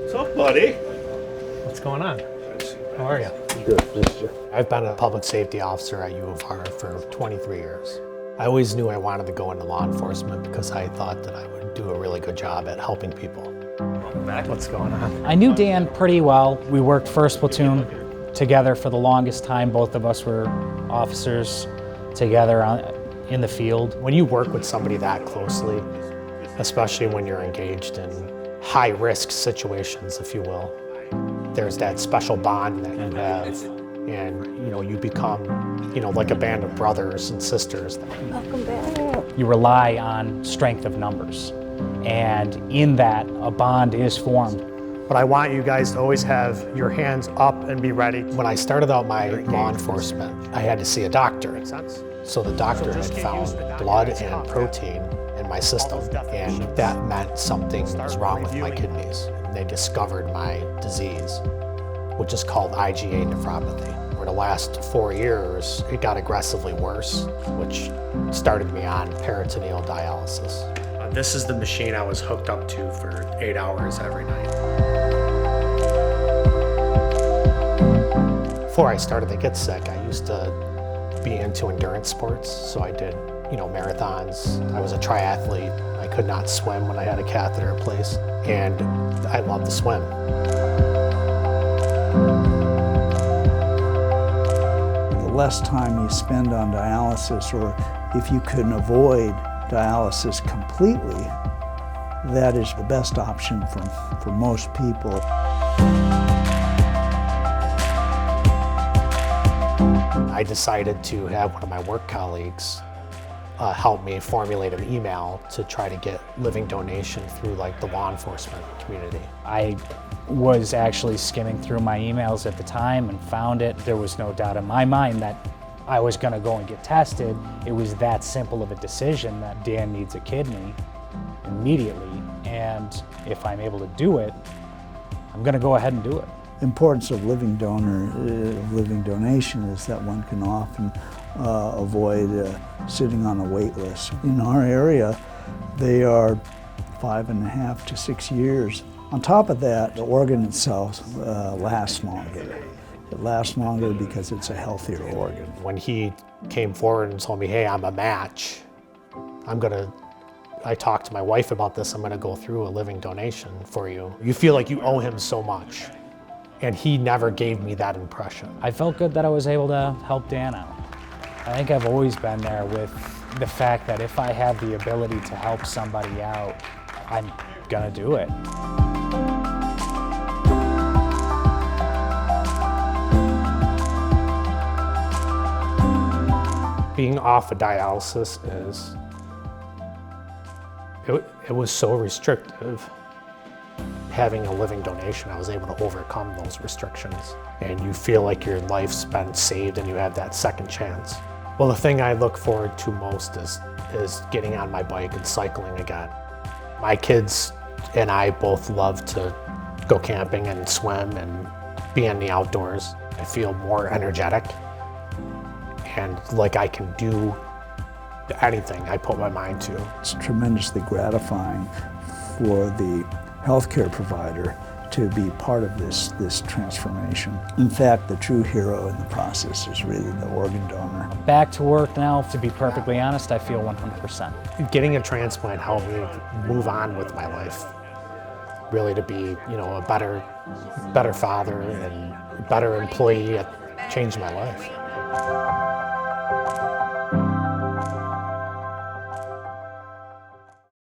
What's up, buddy? What's going on? How are you? Good. I've been a public safety officer at U of R for 23 years. I always knew I wanted to go into law enforcement because I thought that I would do a really good job at helping people. Welcome back. What's going on? I knew Dan pretty well. We worked first platoon together for the longest time. Both of us were officers together in the field. When you work with somebody that closely, especially when you're engaged in high-risk situations, if you will, there's that special bond that you have, and you become, like a band of brothers and sisters. Welcome back. You rely on strength of numbers, and in that, a bond is formed. But I want you guys to always have your hands up and be ready. When I started out my law enforcement, I had to see a doctor. So the doctor had found blood and protein in my system, and that meant something was wrong with my kidneys. They discovered my disease, which is called IgA nephropathy. For the last 4 years, it got aggressively worse, which started me on peritoneal dialysis. This is the machine I was hooked up to for 8 hours every night. Before I started to get sick, I used to be into endurance sports, so I did, marathons. I was a triathlete. I could not swim when I had a catheter placed, and I love to swim. The less time you spend on dialysis, or if you can avoid dialysis completely, that is the best option for most people. I decided to have one of my work colleagues help me formulate an email to try to get living donation through the law enforcement community. I was actually skimming through my emails at the time and found it. There was no doubt in my mind that I was going to go and get tested. It was that simple of a decision that Dan needs a kidney immediately, and if I'm able to do it, I'm going to go ahead and do it. The importance of living donation is that one can often avoid sitting on a wait list. In our area, they are 5.5 to 6 years. On top of that, the organ itself lasts longer. It lasts longer because it's a healthier organ. When he came forward and told me, hey, I'm a match, I talked to my wife about this, I'm gonna go through a living donation for you. You feel like you owe him so much. And he never gave me that impression. I felt good that I was able to help Dan out. I think I've always been there with the fact that if I have the ability to help somebody out, I'm gonna do it. Being off of dialysis it was so restrictive. Having a living donation, I was able to overcome those restrictions. And you feel like your life's been saved and you have that second chance. Well, the thing I look forward to most is getting on my bike and cycling again. My kids and I both love to go camping and swim and be in the outdoors. I feel more energetic and like I can do anything I put my mind to. It's tremendously gratifying for the healthcare provider to be part of this transformation. In fact, the true hero in the process is really the organ donor. Back to work now, to be perfectly honest, I feel 100%. Getting a transplant helped me move on with my life. Really to be, a better father and a better employee. It changed my life.